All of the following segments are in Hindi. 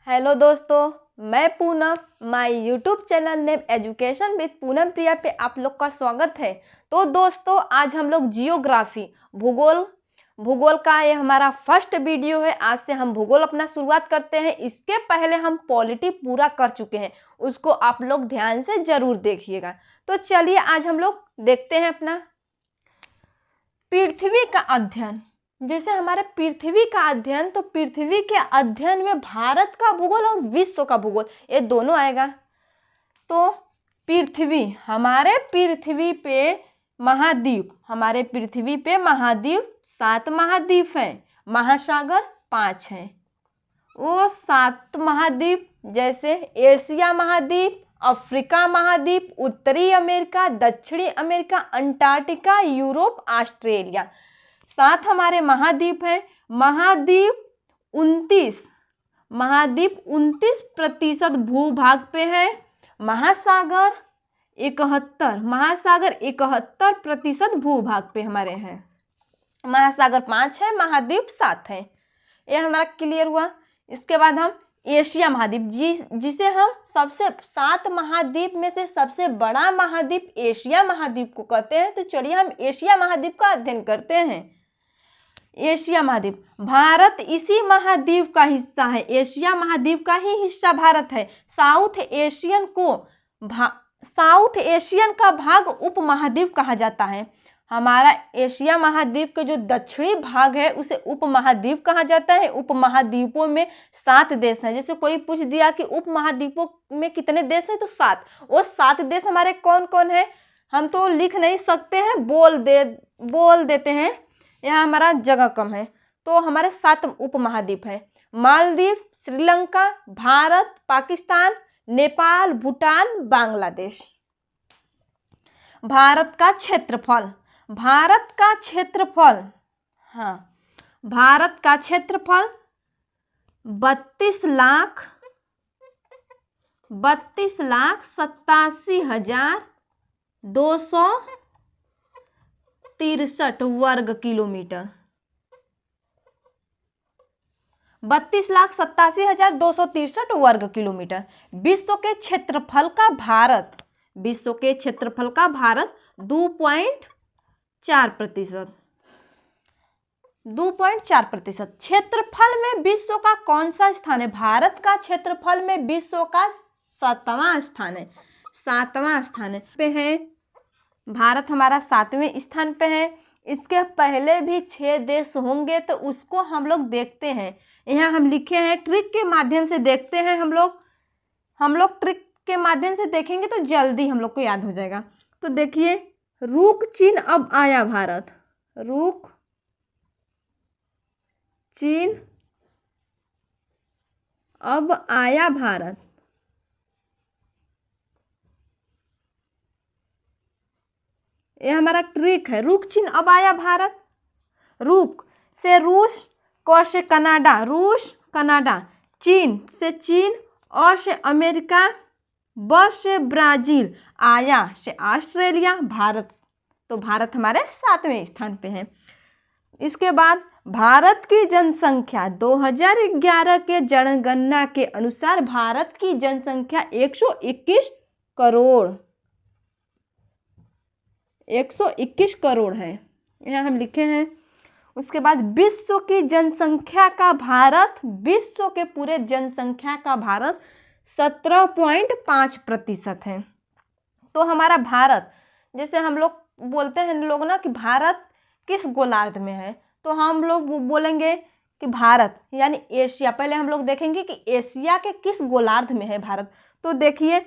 हेलो दोस्तों, मैं Poonam. My YouTube channel name education with Poonam Priya पे आप लोग का स्वागत है। तो दोस्तों, आज हम लोग जियोग्राफी भूगोल का ये हमारा फर्स्ट वीडियो है। आज से हम भूगोल अपना शुरुआत करते हैं। इसके पहले हम पॉलिटी पूरा कर चुके हैं, उसको आप लोग ध्यान से जरूर देखिएगा। तो चलिए आज हम लोग देखते हैं अपना पृथ्वी का अध्ययन। जैसे हमारे पृथ्वी का अध्ययन, तो पृथ्वी के अध्ययन में भारत का भूगोल और विश्व का भूगोल ये दोनों आएगा। तो पृथ्वी, हमारे पृथ्वी पे महाद्वीप 7 महाद्वीप हैं, महासागर 5 हैं। वो 7 महाद्वीप जैसे एशिया महाद्वीप, अफ्रीका महाद्वीप, उत्तरी अमेरिका, दक्षिणी अमेरिका, अंटार्कटिका, यूरोप, ऑस्ट्रेलिया, 7 हमारे महाद्वीप हैं। महाद्वीप 29% भूभाग पे है। महासागर 71% भूभाग पे हमारे हैं। महासागर 5 है, महाद्वीप 7 है। ये हमारा क्लियर हुआ। इसके बाद हम एशिया महाद्वीप, जिसे हम 7 महाद्वीप में से सबसे बड़ा महाद्वीप एशिया महाद्वीप को कहते हैं। तो चलिए हम एशिया महाद्वीप का अध्ययन करते हैं। एशिया महाद्वीप, भारत इसी महाद्वीप का हिस्सा है। एशिया महाद्वीप का ही हिस्सा भारत है। साउथ एशियन का भाग उप महाद्वीप कहा जाता है। हमारा एशिया महाद्वीप के जो दक्षिणी भाग है उसे उप महाद्वीप कहा जाता है। उप महाद्वीपों में 7 देश हैं। जैसे कोई पूछ दिया कि उप महाद्वीपों में कितने देश हैं, तो 7। वो 7 देश हमारे कौन कौन है, हम तो लिख नहीं सकते हैं, बोल देते हैं। यहाँ हमारा जगह कम है, तो हमारे 7 उप महाद्वीप है। मालदीव, श्रीलंका, भारत, पाकिस्तान, नेपाल, भूटान, बांग्लादेश। भारत का क्षेत्रफल 32,87,263 वर्ग किलोमीटर। 32,87,263 वर्ग किलोमीटर। विश्व के क्षेत्रफल का भारत 2.4%। 2.4%। क्षेत्रफल में विश्व का कौन सा स्थान है? भारत का क्षेत्रफल में विश्व का 7वां स्थान है। 7वां स्थान पे है भारत, हमारा 7वें स्थान पे है। इसके पहले भी 6 देश होंगे, तो उसको हम लोग देखते हैं। यहाँ हम लिखे हैं, ट्रिक के माध्यम से देखते हैं। हम लोग ट्रिक के माध्यम से देखेंगे तो जल्दी हम लोग को याद हो जाएगा। तो देखिए, रूक चीन अब आया भारत। रूक चीन अब आया भारत। ये हमारा ट्रिक है। रूक चीन अब आया भारत। रूक से रूस, क से कनाडा, रूस कनाडा, चीन से चीन, अ से अमेरिका, ब से ब्राजील, आया से ऑस्ट्रेलिया, भारत। तो भारत हमारे 7वें स्थान पे है। इसके बाद भारत की जनसंख्या 2011 के जनगणना के अनुसार भारत की जनसंख्या 121 करोड़ है। यहाँ हम लिखे हैं। उसके बाद विश्व की जनसंख्या का भारत, विश्व के पूरे जनसंख्या का भारत 17.5% है। तो हमारा भारत, जैसे हम लोग बोलते हैं लोग ना कि भारत किस गोलार्ध में है, तो हम लोग बोलेंगे कि भारत यानी एशिया। पहले हम लोग देखेंगे कि एशिया के किस गोलार्ध में है भारत। तो देखिए,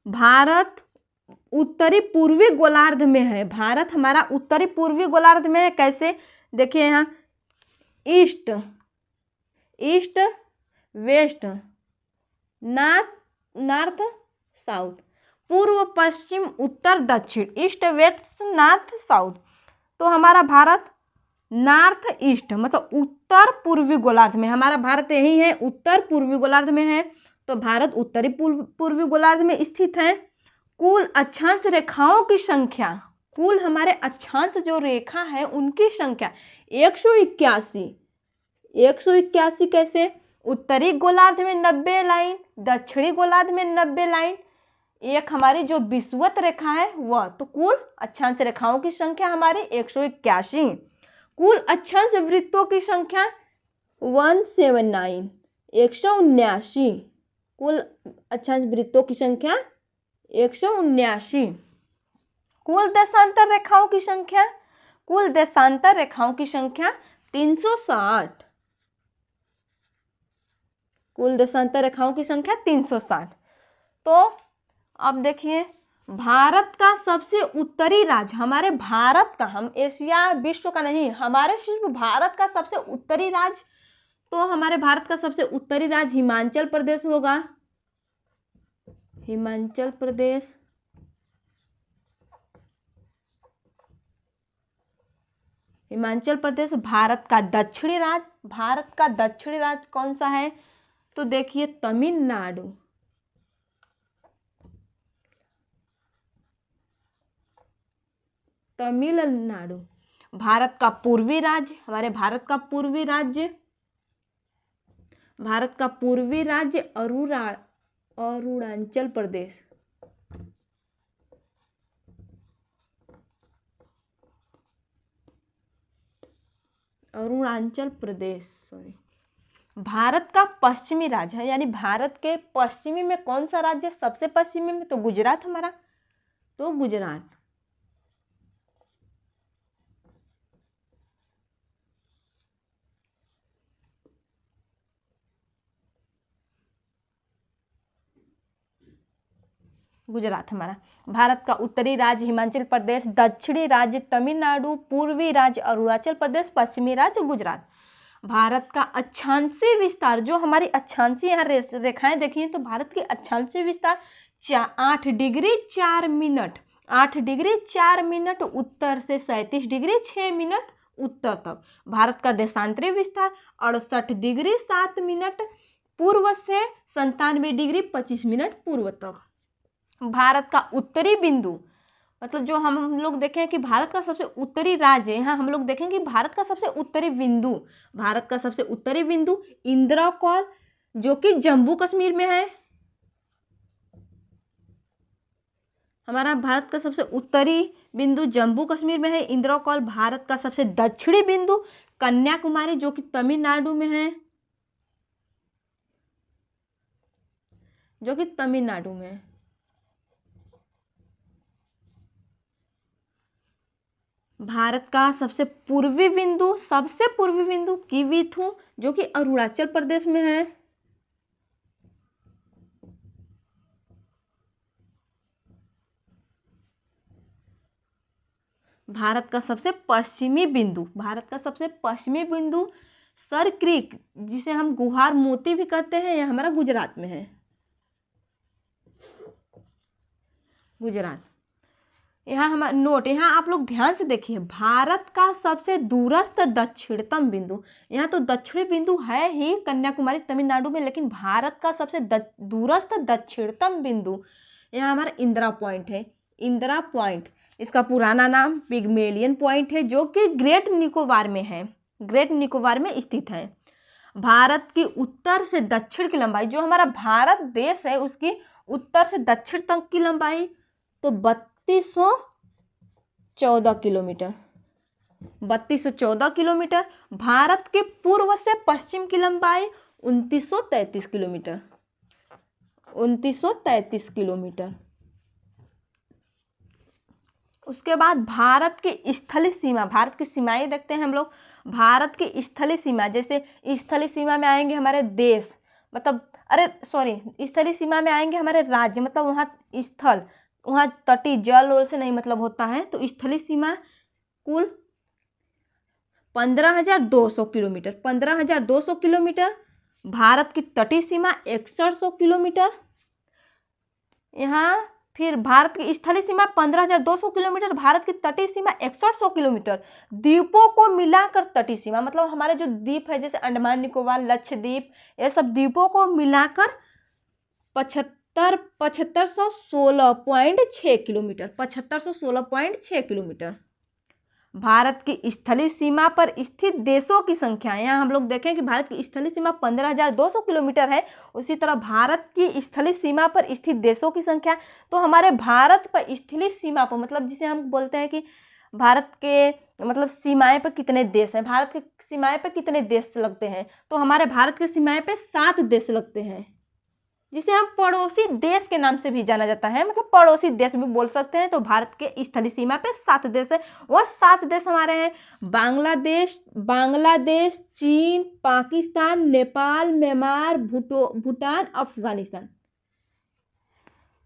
भारत उत्तरी पूर्वी गोलार्ध में है। भारत हमारा उत्तरी पूर्वी गोलार्ध में है। कैसे? देखिए यहाँ, ईस्ट वेस्ट, नॉर्थ साउथ, पूर्व पश्चिम उत्तर दक्षिण, ईस्ट वेस्ट नॉर्थ साउथ। तो हमारा भारत नॉर्थ ईस्ट मतलब उत्तर पूर्वी गोलार्ध में, हमारा भारत यही है, उत्तर पूर्वी गोलार्ध में है। तो भारत उत्तरी पूर्वी गोलार्ध में स्थित है। कुल अक्षांश रेखाओं की संख्या, कुल हमारे अक्षांश जो रेखा है उनकी संख्या 181। कैसे? उत्तरी गोलार्ध में 90 लाइन, दक्षिणी गोलार्ध में 90 लाइन, एक हमारी जो विषुवत रेखा है वह। तो कुल अक्षांश रेखाओं की संख्या हमारी 181। कुल अक्षांश वृत्तों की संख्या 179, 179। कुल अक्षांश वृत्तों की संख्या 179। कुल देशांतर रेखाओं की संख्या, कुल देशांतर रेखाओं की संख्या 360। कुल देशांतर रेखाओं की संख्या 360। तो अब देखिए, भारत का सबसे उत्तरी राज्य, हमारे भारत का, हम एशिया विश्व का नहीं, हमारे सिर्फ भारत का सबसे उत्तरी राज्य, तो हमारे भारत का सबसे उत्तरी राज्य हिमाचल प्रदेश होगा। हिमाचल प्रदेश। हिमाचल प्रदेश भारत का दक्षिणी राज्य, भारत का दक्षिणी राज्य कौन सा है? तो देखिए तमिलनाडु। तमिलनाडु। भारत का पूर्वी राज्य, हमारे भारत का पूर्वी राज्य, भारत का पूर्वी राज्य अरुणाचल प्रदेश। अरुणाचल प्रदेश, सॉरी। भारत का पश्चिमी राज्य है, यानी भारत के पश्चिमी में कौन सा राज्य? सबसे पश्चिमी में तो गुजरात हमारा, तो गुजरात। गुजरात हमारा। भारत का उत्तरी राज्य हिमाचल प्रदेश, दक्षिणी राज्य तमिलनाडु, पूर्वी राज्य अरुणाचल प्रदेश, पश्चिमी राज्य गुजरात। भारत का अक्षांशीय विस्तार, जो हमारी अक्षांशीय यहाँ रेखाएं देखिए, तो भारत की अक्षांशीय विस्तार 8 डिग्री 4 मिनट, 8 डिग्री 4 मिनट उत्तर से 37 डिग्री 6 मिनट उत्तर तक। भारत का देशांतरीय विस्तार 68 डिग्री 7 मिनट पूर्व से 97 डिग्री 25 मिनट पूर्व तक। भारत का उत्तरी बिंदु, मतलब जो हम लोग देखें कि भारत का सबसे उत्तरी राज्य, यहाँ हम लोग देखें कि भारत का सबसे उत्तरी बिंदु, भारत का सबसे उत्तरी बिंदु इंदिरा कौल, जो कि जम्मू कश्मीर में है। हमारा भारत का सबसे उत्तरी बिंदु जम्मू कश्मीर में है। इंदिरा कौल। भारत का सबसे दक्षिणी बिंदु कन्याकुमारी, जो कि तमिलनाडु में है, जो कि तमिलनाडु में है। भारत का सबसे पूर्वी बिंदु, सबसे पूर्वी बिंदु किवीथू, जो कि अरुणाचल प्रदेश में है। भारत का सबसे पश्चिमी बिंदु, भारत का सबसे पश्चिमी बिंदु सर क्रीक, जिसे हम गुहार मोती भी कहते हैं, यह हमारा गुजरात में है। गुजरात। यहाँ हमारा नोट, यहाँ आप लोग ध्यान से देखिए, भारत का सबसे दूरस्थ दक्षिणतम बिंदु, यहाँ तो दक्षिणी बिंदु है ही कन्याकुमारी तमिलनाडु में, लेकिन भारत का सबसे दूरस्थ दक्षिणतम बिंदु यहाँ हमारा इंदिरा पॉइंट है। इंदिरा पॉइंट, इसका पुराना नाम पिग्मेलियन पॉइंट है, जो कि ग्रेट निकोबार में है, ग्रेट निकोबार में स्थित है। भारत की उत्तर से दक्षिण की लंबाई, जो हमारा भारत देश है उसकी उत्तर से दक्षिण तक की लंबाई तो 3214 किलोमीटर, 3214 किलोमीटर। भारत के पूर्व से पश्चिम की लंबाई 2933 किलोमीटर, 2933 किलोमीटर। उसके बाद भारत की स्थलीय सीमा, भारत की सीमाएं देखते हैं हम लोग। भारत की स्थलीय सीमा, जैसे स्थलीय सीमा में आएंगे हमारे देश, मतलब स्थलीय सीमा में आएंगे हमारे राज्य, मतलब वहाँ स्थल, वहाँ तटीय जल ओल से नहीं मतलब होता है। तो स्थलीय सीमा कुल 15,200 किलोमीटर, 15,200 किलोमीटर। भारत की तटीय सीमा 6100 किलोमीटर। यहाँ फिर भारत की स्थलीय सीमा 15,200 किलोमीटर, भारत की तटीय सीमा 6100 किलोमीटर। द्वीपों को मिलाकर तटीय सीमा, मतलब हमारे जो द्वीप है जैसे अंडमान निकोबार, लक्षद्वीप, ये सब द्वीपों को मिलाकर 7516.6 किलोमीटर, 7516.6 किलोमीटर। भारत की स्थलीय सीमा पर स्थित देशों की संख्या। यहाँ हम लोग देखें कि भारत की स्थलीय सीमा 15,200 किलोमीटर है। उसी तरह भारत की स्थलीय सीमा पर स्थित देशों की संख्या, तो हमारे भारत पर स्थलीय सीमा पर मतलब जिसे हम बोलते हैं कि भारत के मतलब सीमाएं पर कितने देश हैं, भारत की सीमाएं पर कितने देश लगते हैं, तो हमारे भारत की सीमाएं पर 7 देश लगते हैं, जिसे हम पड़ोसी देश के नाम से भी जाना जाता है, मतलब पड़ोसी देश भी बोल सकते हैं। तो भारत के स्थलीय सीमा पे 7 देश है। वह 7 देश हमारे हैं बांग्लादेश, चीन, पाकिस्तान, नेपाल, म्यांमार, भूटान, अफगानिस्तान।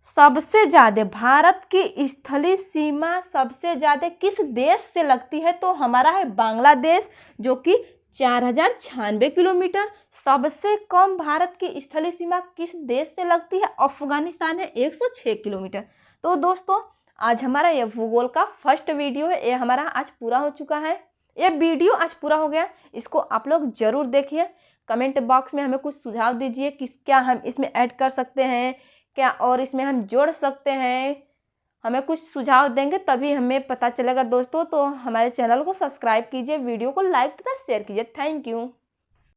सबसे ज्यादा भारत की स्थलीय सीमा सबसे ज्यादा किस देश से लगती है, तो हमारा है बांग्लादेश, जो कि 4,096 किलोमीटर। सबसे कम भारत की स्थलीय सीमा किस देश से लगती है, अफगानिस्तान है, 106 किलोमीटर। तो दोस्तों आज हमारा ये भूगोल का फर्स्ट वीडियो है, ये हमारा आज पूरा हो चुका है। ये वीडियो आज पूरा हो गया, इसको आप लोग जरूर देखिए। कमेंट बॉक्स में हमें कुछ सुझाव दीजिए कि क्या हम इसमें ऐड कर सकते हैं, क्या और इसमें हम जोड़ सकते हैं। हमें कुछ सुझाव देंगे तभी हमें पता चलेगा दोस्तों। तो हमारे चैनल को सब्सक्राइब कीजिए, वीडियो को लाइक तथा शेयर कीजिए। Thank you.